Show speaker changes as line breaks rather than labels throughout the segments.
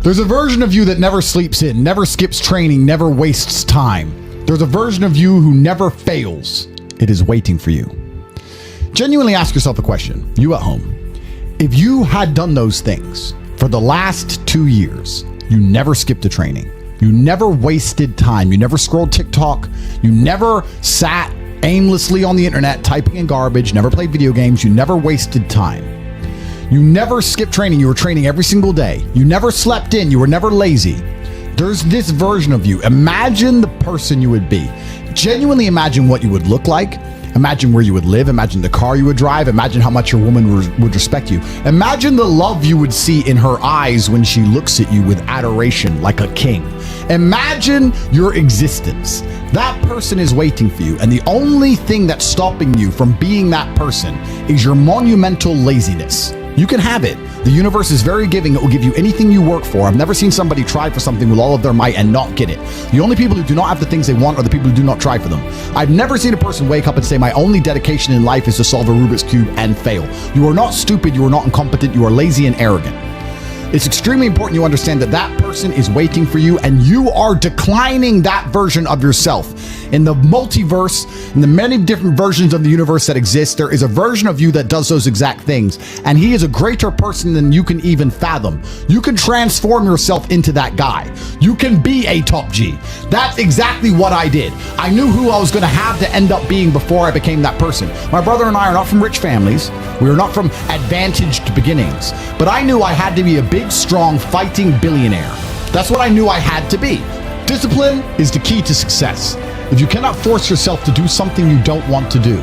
There's a version of you that never sleeps in, never skips training, never wastes time. There's a version of you who never fails. It is waiting for you. Genuinely ask yourself a question, you at home. If you had done those things for the last 2 years, you never skipped a training, you never wasted time, you never scrolled TikTok, you never sat aimlessly on the internet typing in garbage, never played video games, you never wasted time. You never skipped training, you were training every single day. You never slept in, you were never lazy. There's this version of you. Imagine the person you would be. Genuinely imagine what you would look like. Imagine where you would live. Imagine the car you would drive. Imagine how much your woman would respect you. Imagine the love you would see in her eyes when she looks at you with adoration like a king. Imagine your existence. That person is waiting for you, and the only thing that's stopping you from being that person is your monumental laziness. You can have it. The universe is very giving. It will give you anything you work for. I've never seen somebody try for something with all of their might and not get it. The only people who do not have the things they want are the people who do not try for them. I've never seen a person wake up and say, my only dedication in life is to solve a Rubik's Cube and fail. You are not stupid. You are not incompetent. You are lazy and arrogant. It's extremely important you understand that that person is waiting for you, and you are declining that version of yourself. In the multiverse, in the many different versions of the universe that exist, there is a version of you that does those exact things, and he is a greater person than you can even fathom. You can transform yourself into that guy. You can be a top G. That's exactly what I did. I knew who I was going to have to end up being before I became that person. My brother and I are not from rich families. We are not from advantaged beginnings, but I knew I had to be a big, strong, fighting billionaire. That's what I knew I had to be. Discipline is the key to success. If you cannot force yourself to do something you don't want to do,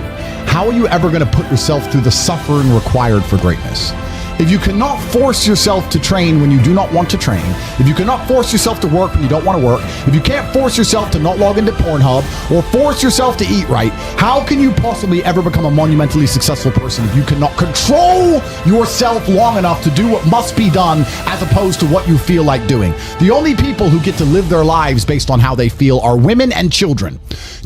how are you ever going to put yourself through the suffering required for greatness? If you cannot force yourself to train when you do not want to train, if you cannot force yourself to work when you don't want to work, if you can't force yourself to not log into Pornhub or force yourself to eat right, how can you possibly ever become a monumentally successful person if you cannot control yourself long enough to do what must be done as opposed to what you feel like doing? The only people who get to live their lives based on how they feel are women and children.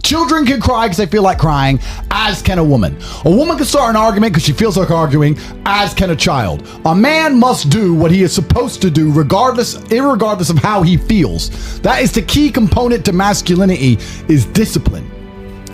Children can cry because they feel like crying, as can a woman. A woman can start an argument because she feels like arguing, as can a child. A man must do what he is supposed to do irregardless of how he feels. That is the key component to masculinity, is discipline.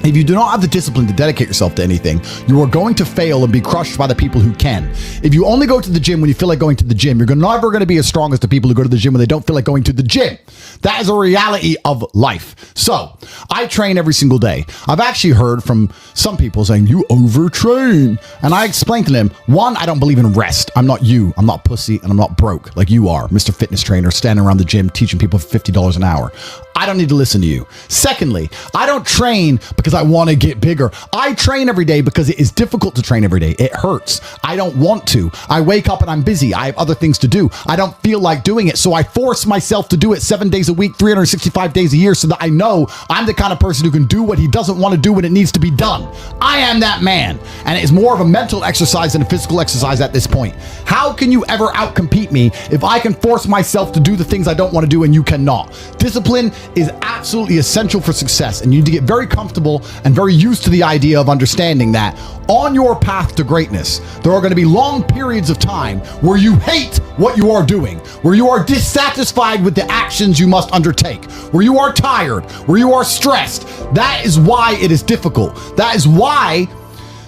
If you do not have the discipline to dedicate yourself to anything, you are going to fail and be crushed by the people who can. If you only go to the gym when you feel like going to the gym, you're never going to be as strong as the people who go to the gym when they don't feel like going to the gym. That is a reality of life. So I train every single day. I've actually heard from some people saying, you overtrain. And I explained to them, one, I don't believe in rest. I'm not you. I'm not pussy, and I'm not broke like you are, Mr. Fitness Trainer, standing around the gym teaching people for $50 an hour. I don't need to listen to you. Secondly, I don't train because I want to get bigger. I train every day because it is difficult to train every day. It hurts. I don't want to. I wake up and I'm busy. I have other things to do. I don't feel like doing it. So I force myself to do it 7 days a week, 365 days a year, so that I know I'm the kind of person who can do what he doesn't want to do when it needs to be done. I am that man. And it is more of a mental exercise than a physical exercise at this point. How can you ever outcompete me if I can force myself to do the things I don't want to do and you cannot? Discipline is absolutely essential for success, and you need to get very comfortable and very used to the idea of understanding that on your path to greatness, there are going to be long periods of time where you hate what you are doing, where you are dissatisfied with the actions you must undertake, where you are tired, where you are stressed. That is why it is difficult. That is why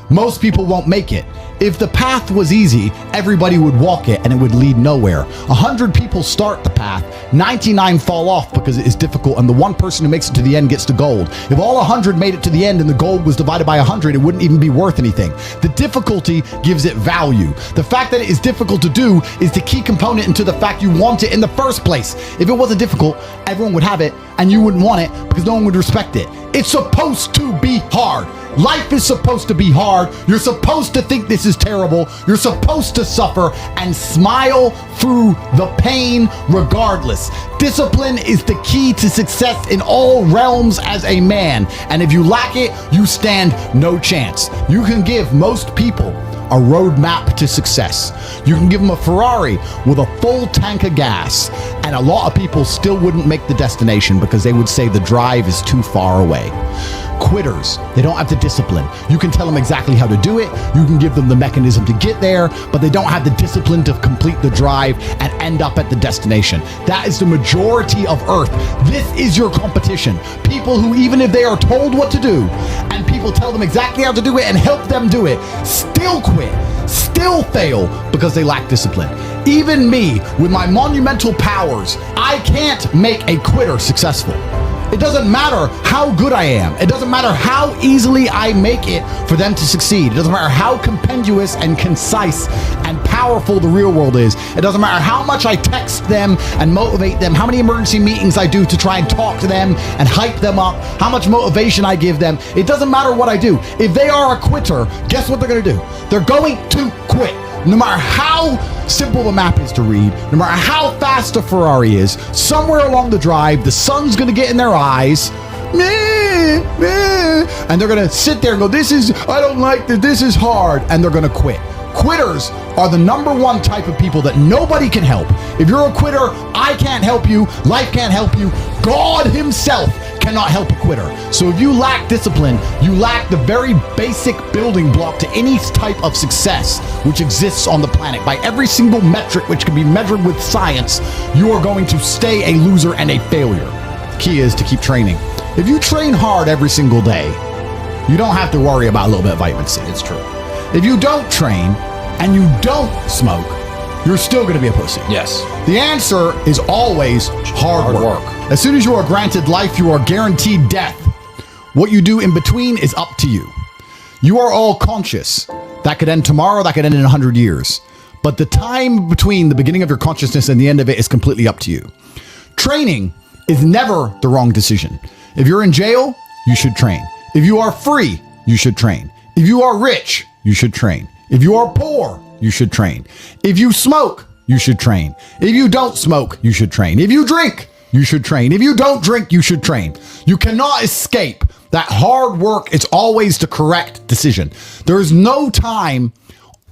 most people won't make it. If the path was easy, everybody would walk it and it would lead nowhere. 100 people start the path, 99 fall off because it is difficult, and the one person who makes it to the end gets the gold. If all 100 made it to the end and the gold was divided by 100, it wouldn't even be worth anything. The difficulty gives it value. The fact that it is difficult to do is the key component into the fact you want it in the first place. If it wasn't difficult, everyone would have it and you wouldn't want it because no one would respect it. It's supposed to be hard. Life is supposed to be hard. You're supposed to think this is terrible. You're supposed to suffer and smile through the pain regardless. Discipline is the key to success in all realms as a man. And if you lack it, you stand no chance. You can give most people a roadmap to success. You can give them a Ferrari with a full tank of gas, and a lot of people still wouldn't make the destination because they would say the drive is too far away. Quitters, they don't have the discipline. You can tell them exactly how to do it. You can give them the mechanism to get there, but they don't have the discipline to complete the drive and end up at the destination. That is the majority of Earth. This is your competition. People who, even if they are told what to do and people tell them exactly how to do it and help them do it, still quit, still fail because they lack discipline. Even me, with my monumental powers, I can't make a quitter successful. It doesn't matter how good I am. It doesn't matter how easily I make it for them to succeed. It doesn't matter how compendious and concise and powerful the real world is. It doesn't matter how much I text them and motivate them, how many emergency meetings I do to try and talk to them and hype them up, how much motivation I give them. It doesn't matter what I do. If they are a quitter, guess what they're going to do? They're going to quit. No matter how simple the map is to read, no matter how fast the Ferrari is, somewhere along the drive, the sun's going to get in their eyes, and they're going to sit there and go, I don't like this, this is hard, and they're going to quit. Quitters are the number one type of people that nobody can help. If you're a quitter, I can't help you, life can't help you, God himself cannot help a quitter. So if you lack discipline, you lack the very basic building block to any type of success which exists on the planet. By every single metric which can be measured with science, you are going to stay a loser and a failure. The key is to keep training. If you train hard every single day, you don't have to worry about a little bit of vitamin C. It's true. If you don't train and you don't smoke, you're still going to be a pussy.
Yes.
The answer is always hard work. As soon as you are granted life, you are guaranteed death. What you do in between is up to you. You are all conscious. That could end tomorrow, that could end in 100 years. But the time between the beginning of your consciousness and the end of it is completely up to you. Training is never the wrong decision. If you're in jail, you should train. If you are free, you should train. If you are rich, you should train. If you are poor, you should train. If you smoke, you should train. If you don't smoke, you should train. If you drink, you should train. If you don't drink, you should train. You cannot escape that hard work is always the correct decision. There is no time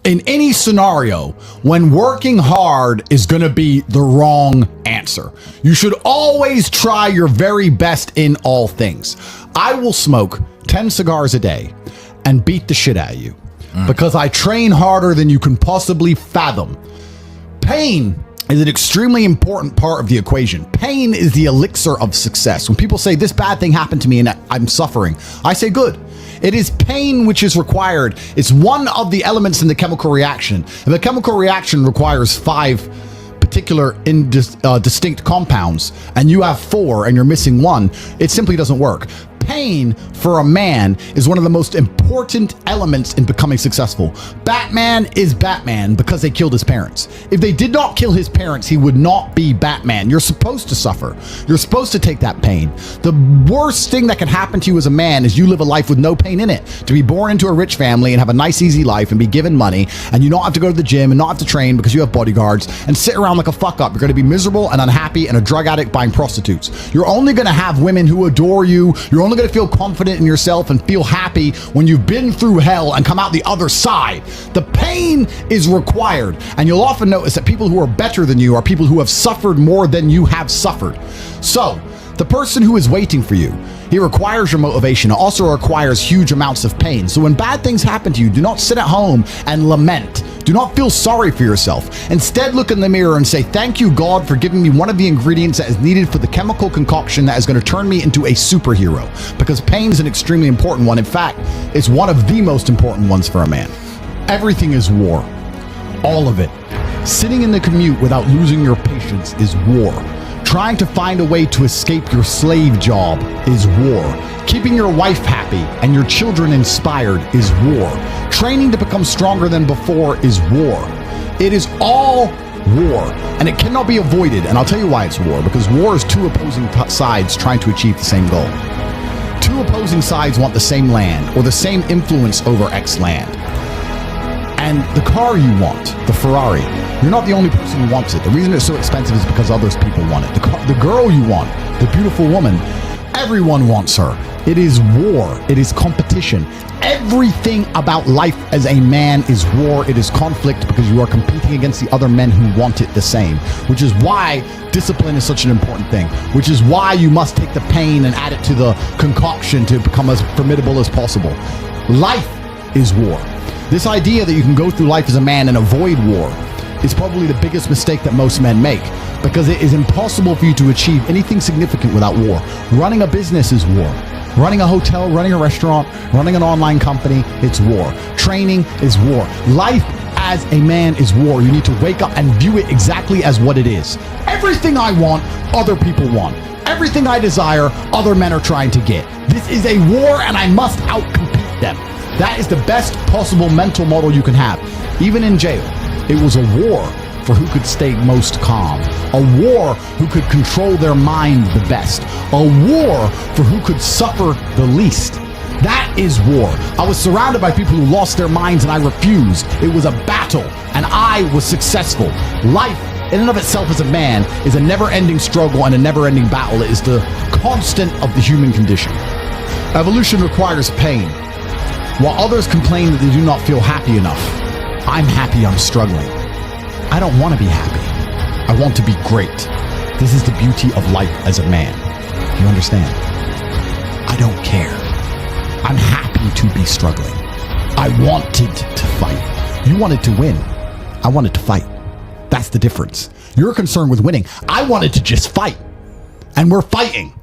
in any scenario when working hard is going to be the wrong answer. You should always try your very best in all things. I will smoke 10 cigars a day and beat the shit out of you because I train harder than you can possibly fathom. Pain is an extremely important part of the equation. Pain is the elixir of success. When people say this bad thing happened to me and I'm suffering, I say good. It is pain which is required. It's one of the elements in the chemical reaction. And the chemical reaction requires 5 particular distinct compounds, and you have 4 and you're missing 1. It simply doesn't work. Pain for a man is one of the most important elements in becoming successsul. Batman is Batman because they killed his parents. If they did not kill his parents, he would not be Batman. You're supposed to suffer. You're supposed to take that pain. The worst thing that can happen to you as a man is you live a life with no pain in it. To be born into a rich family and have a nice, easy life and be given money, and you don't have to go to the gym and not have to train because you have bodyguards and sit around like a fuck up. You're going to be miserable and unhappy and a drug addict buying prostitutes. You're only going to have women who adore you. You're only going to feel confident in yourself and feel happy when you've been through hell and come out the other side. The pain is required, and you'll often notice that people who are better than you are people who have suffered more than you have suffered. So the person who is waiting for you, he requires your motivation. It also requires huge amounts of pain. So when bad things happen to you, do not sit at home and lament. Do not feel sorry for yourself. Instead, look in the mirror and say, thank you, God, for giving me one of the ingredients that is needed for the chemical concoction that is going to turn me into a superhero. Because pain is an extremely important one. In fact, it's one of the most important ones for a man. Everything is war. All of it. Sitting in the commute without losing your patience is war. Trying to find a way to escape your slave job is war. Keeping your wife happy and your children inspired is war. Training to become stronger than before is war. It is all war, and it cannot be avoided. And I'll tell you why it's war, because war is 2 opposing sides trying to achieve the same goal. 2 opposing sides want the same land or the same influence over X land. And the car you want, the Ferrari, you're not the only person who wants it. The reason it's so expensive is because others people want it. The girl you want, the beautiful woman, Everyone wants her. It is war. It is competition. Everything about life as a man is war. It is conflict because you are competing against the other men who want it the same, which is why discipline is such an important thing, which is why you must take the pain and add it to the concoction to become as formidable as possible. Life is war. This idea that you can go through life as a man and avoid war is probably the biggest mistake that most men make, because it is impossible for you to achieve anything significant without war. Running a business is war. Running a hotel, running a restaurant, running an online company, it's war. Training is war. Life as a man is war. You need to wake up and view it exactly as what it is. Everything I want, other people want. Everything I desire, other men are trying to get. This is a war and I must outcompete them. That is the best possible mental model you can have. Even in jail, it was a war for who could stay most calm, a war who could control their mind the best, a war for who could suffer the least. That is war. I was surrounded by people who lost their minds and I refused. It was a battle and I was successful. Life in and of itself as a man is a never-ending struggle and a never-ending battle. It is the constant of the human condition. Evolution requires pain. While others complain that they do not feel happy enough, I'm happy I'm struggling. I don't want to be happy. I want to be great. This is the beauty of life as a man. You understand? I don't care. I'm happy to be struggling. I wanted to fight. You wanted to win. I wanted to fight. That's the difference. You're concerned with winning. I wanted to just fight. And we're fighting.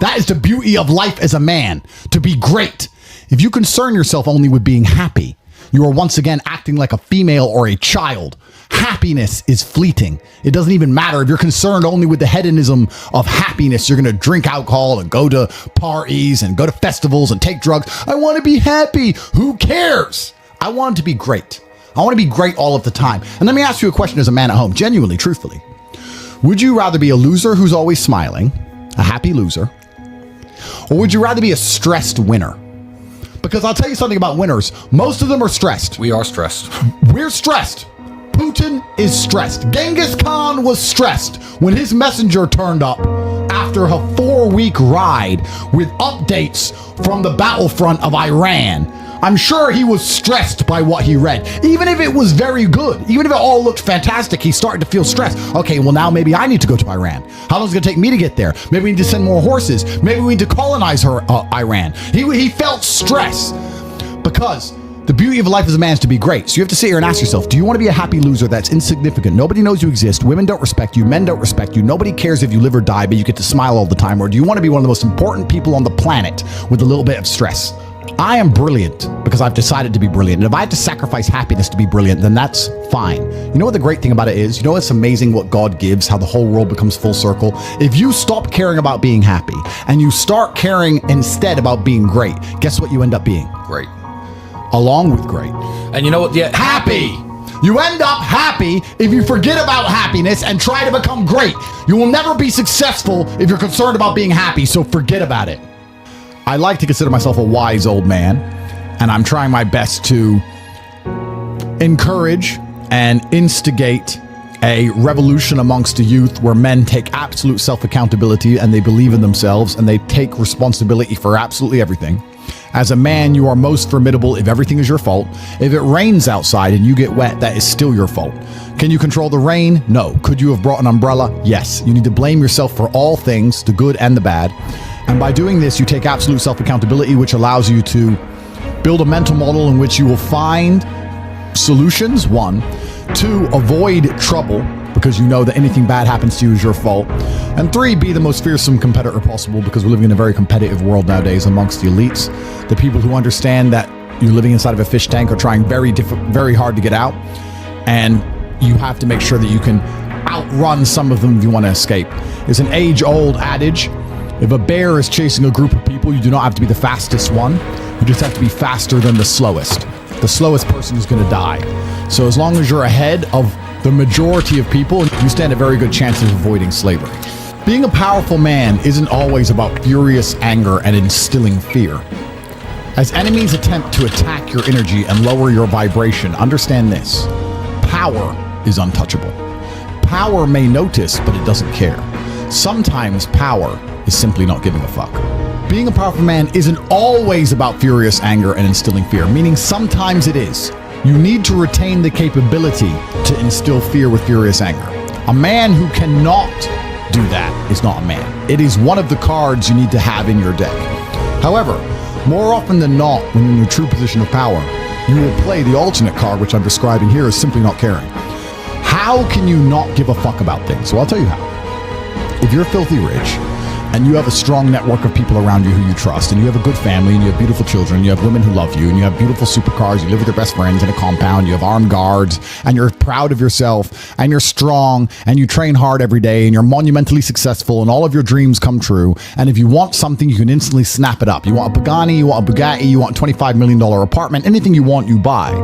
That is the beauty of life as a man, to be great. If you concern yourself only with being happy, you are once again acting like a female or a child. Happiness is fleeting. It doesn't even matter if you're concerned only with the hedonism of happiness. You're going to drink alcohol and go to parties and go to festivals and take drugs. I want to be happy. Who cares? I want to be great. I want to be great all of the time. And let me ask you a question as a man at home, genuinely, truthfully. Would you rather be a loser who's always smiling, a happy loser, or would you rather be a stressed winner? Because I'll tell you something about winners. Most of them are stressed.
We are stressed.
We're stressed. Putin is stressed. Genghis Khan was stressed when his messenger turned up after a 4-week ride with updates from the battlefront of Iran. I'm sure he was stressed by what he read. Even if it was very good, even if it all looked fantastic, he started to feel stressed. Okay, well now maybe I need to go to Iran. How long is it going to take me to get there? Maybe we need to send more horses. Maybe we need to colonize Iran. He felt stress because the beauty of life as a man is to be great. So you have to sit here and ask yourself, do you want to be a happy loser that's insignificant? Nobody knows you exist. Women don't respect you. Men don't respect you. Nobody cares if you live or die, but you get to smile all the time. Or do you want to be one of the most important people on the planet with a little bit of stress? I am brilliant because I've decided to be brilliant. And if I have to sacrifice happiness to be brilliant, then that's fine. You know what the great thing about it is? You know what's amazing what God gives, how the whole world becomes full circle? If you stop caring about being happy and you start caring instead about being great, guess what you end up being?
Great.
Along with great.
And you know what? Yeah,
Happy. You end up happy if you forget about happiness and try to become great. You will never be successful if you're concerned about being happy, so forget about it. I like to consider myself a wise old man, and I'm trying my best to encourage and instigate a revolution amongst the youth where men take absolute self-accountability and they believe in themselves and they take responsibility for absolutely everything. As a man, you are most formidable if everything is your fault. If it rains outside and you get wet, that is still your fault. Can you control the rain? No. Could you have brought an umbrella? Yes. You need to blame yourself for all things, the good and the bad. And by doing this, you take absolute self-accountability, which allows you to build a mental model in which you will find solutions, 1, 2, avoid trouble, because you know that anything bad happens to you is your fault, and 3, be the most fearsome competitor possible, because we're living in a very competitive world nowadays amongst the elites. The people who understand that you're living inside of a fish tank are trying very hard to get out, and you have to make sure that you can outrun some of them if you want to escape. It's an age-old adage. If a bear is chasing a group of people, you do not have to be the fastest one. You just have to be faster than the slowest. The slowest person is going to die. So as long as you're ahead of the majority of people, you stand a very good chance of avoiding slavery. Being a powerful man isn't always about furious anger and instilling fear. As enemies attempt to attack your energy and lower your vibration, understand this: power is untouchable. Power may notice, but it doesn't care. Sometimes power is simply not giving a fuck. Being a powerful man isn't always about furious anger and instilling fear, meaning sometimes it is. You need to retain the capability to instill fear with furious anger. A man who cannot do that is not a man. It is one of the cards you need to have in your deck. However, more often than not, when you're in a true position of power, you will play the alternate card, which I'm describing here, is simply not caring. How can you not give a fuck about things? So I'll tell you how. If you're filthy rich, and you have a strong network of people around you who you trust, and you have a good family, and you have beautiful children, you have women who love you, and you have beautiful supercars, you live with your best friends in a compound, you have armed guards, and you're proud of yourself, and you're strong, and you train hard every day, and you're monumentally successful, and all of your dreams come true, and if you want something, you can instantly snap it up. You want a Pagani, you want a Bugatti, you want a $25 million apartment, anything you want, you buy.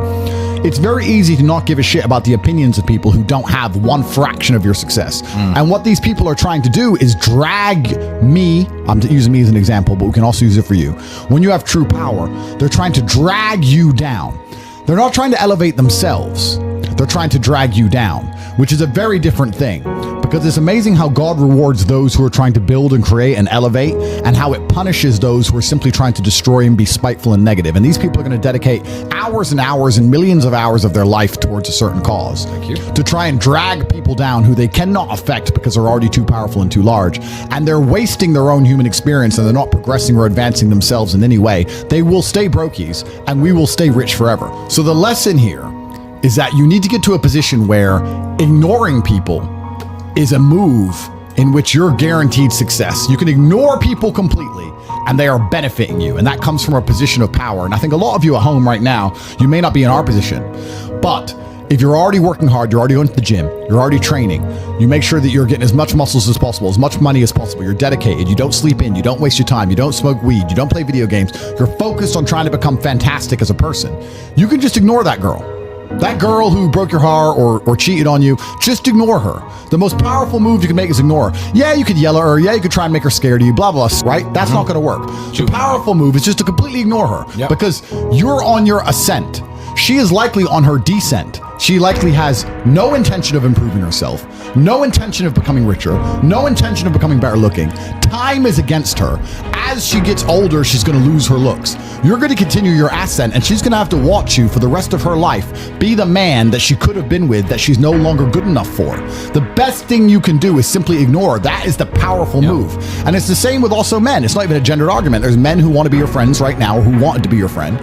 It's very easy to not give a shit about the opinions of people who don't have one fraction of your success. And what these people are trying to do is drag me, I'm using me as an example, but we can also use it for you. When you have true power, they're trying to drag you down. They're not trying to elevate themselves. They're trying to drag you down, which is a very different thing. Because it's amazing how God rewards those who are trying to build and create and elevate, and how it punishes those who are simply trying to destroy and be spiteful and negative. And these people are going to dedicate hours and hours and millions of hours of their life towards a certain cause.
Thank you.
To try and drag people down who they cannot affect because they're already too powerful and too large. And they're wasting their own human experience, and they're not progressing or advancing themselves in any way. They will stay brokies, and we will stay rich forever. So the lesson here is that you need to get to a position where ignoring people is a move in which you're guaranteed success. You can ignore people completely and they are benefiting you. And that comes from a position of power. And I think a lot of you at home right now, you may not be in our position, but if you're already working hard, you're already going to the gym, you're already training, you make sure that you're getting as much muscles as possible, as much money as possible, you're dedicated, you don't sleep in, you don't waste your time, you don't smoke weed, you don't play video games, you're focused on trying to become fantastic as a person. You can just ignore that girl. That girl who broke your heart or cheated on you, just ignore her. The most powerful move you can make is ignore her. Yeah, you could yell at her. Yeah, you could try and make her scared of you, blah, blah, right? That's not going to work. The powerful move is just to completely ignore her because you're on your ascent. She is likely on her descent. She likely has no intention of improving herself, no intention of becoming richer, no intention of becoming better looking. Time is against her. As she gets older, she's going to lose her looks. You're going to continue your ascent, and she's going to have to watch you for the rest of her life be the man that she could have been with that she's no longer good enough for. The best thing you can do is simply ignore. That is the powerful move. And it's the same with also men. It's not even a gendered argument. There's men who want to be your friends right now, or who wanted to be your friend,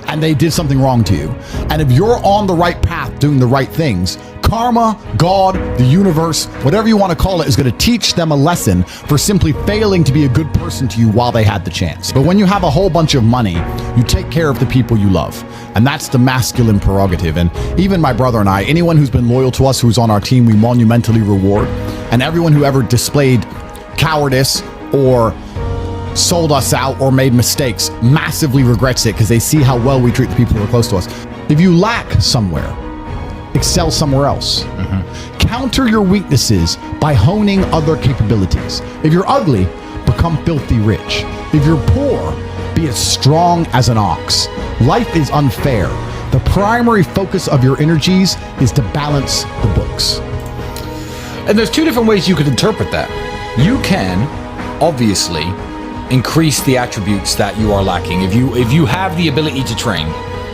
and they did something wrong to you. And if you're on the right path doing the right things, karma, God, the universe, whatever you want to call it, is going to teach them a lesson for simply failing to be a good person to you while they had the chance. But when you have a whole bunch of money, you take care of the people you love. And that's the masculine prerogative. And even my brother and I, anyone who's been loyal to us, who's on our team, we monumentally reward. And everyone who ever displayed cowardice or sold us out or made mistakes massively regrets it because they see how well we treat the people who are close to us. If you lack somewhere, excel somewhere else. Counter your weaknesses by honing other capabilities. If you're ugly, become filthy rich. If you're poor, be as strong as an ox. Life is unfair. The primary focus of your energies is to balance the books.
And there's two different ways you could interpret that. You can, obviously, increase the attributes that you are lacking. If you have the ability to train,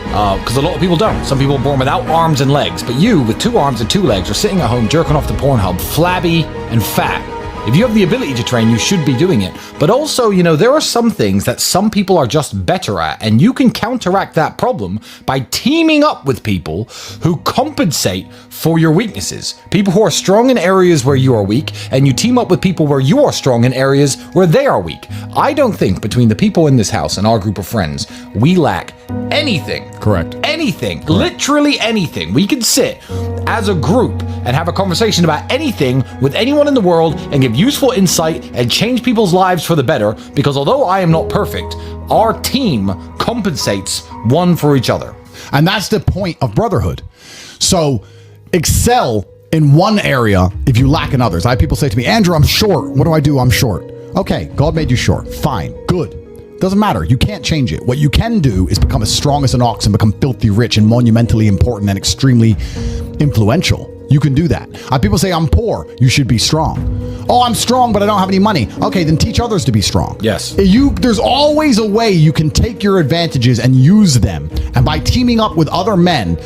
because a lot of people don't. Some people are born without arms and legs, but you, with 2 arms and 2 legs, are sitting at home jerking off the Pornhub, flabby and fat. If you have the ability to train, you should be doing it. But also, you know, there are some things that some people are just better at, and you can counteract that problem by teaming up with people who compensate for your weaknesses. People who are strong in areas where you are weak, and you team up with people where you are strong in areas where they are weak. I don't think between the people in this house and our group of friends, we lack anything.
Correct.
Anything. Correct. Literally anything. We can sit as a group and have a conversation about anything with anyone in the world and give useful insight and change people's lives for the better, because although I am not perfect, our team compensates one for each other.
And that's the point of brotherhood. So excel in one area if you lack in others. I have people say to me, Andrew, I'm short. What do I do? I'm short. Okay, God made you short. Fine. Good. Doesn't matter. You can't change it. What you can do is become as strong as an ox and become filthy rich and monumentally important and extremely influential. You can do that. People say, I'm poor. You should be strong. Oh, I'm strong, but I don't have any money. Okay, then teach others to be strong.
Yes.
There's always a way you can take your advantages and use them. And by teaming up with other men,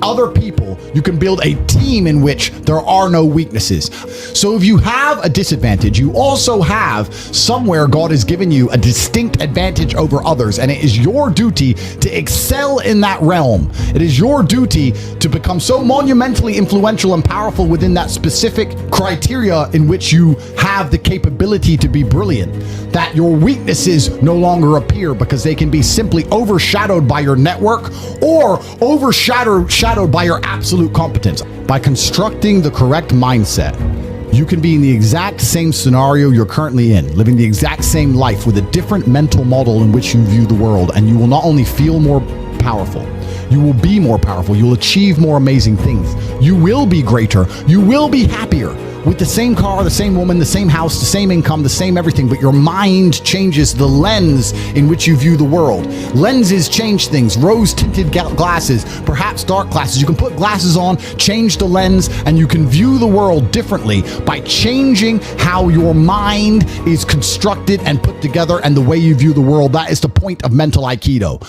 other people, you can build a team in which there are no weaknesses. So if you have a disadvantage, you also have somewhere God has given you a distinct advantage over others. And it is your duty to excel in that realm. It is your duty to become so monumentally influential and powerful within that specific criteria in which you have the capability to be brilliant, that your weaknesses no longer appear because they can be simply overshadowed by your network or overshadowed by your absolute competence. By constructing the correct mindset, you can be in the exact same scenario you're currently in, living the exact same life with a different mental model in which you view the world, and you will not only feel more powerful, you will be more powerful, you'll achieve more amazing things, you will be greater, you will be happier. With the same car, the same woman, the same house, the same income, the same everything, but your mind changes the lens in which you view the world. Lenses change things. Rose-tinted glasses, perhaps dark glasses. You can put glasses on, change the lens, and you can view the world differently by changing how your mind is constructed and put together and the way you view the world. That is the point of mental Aikido.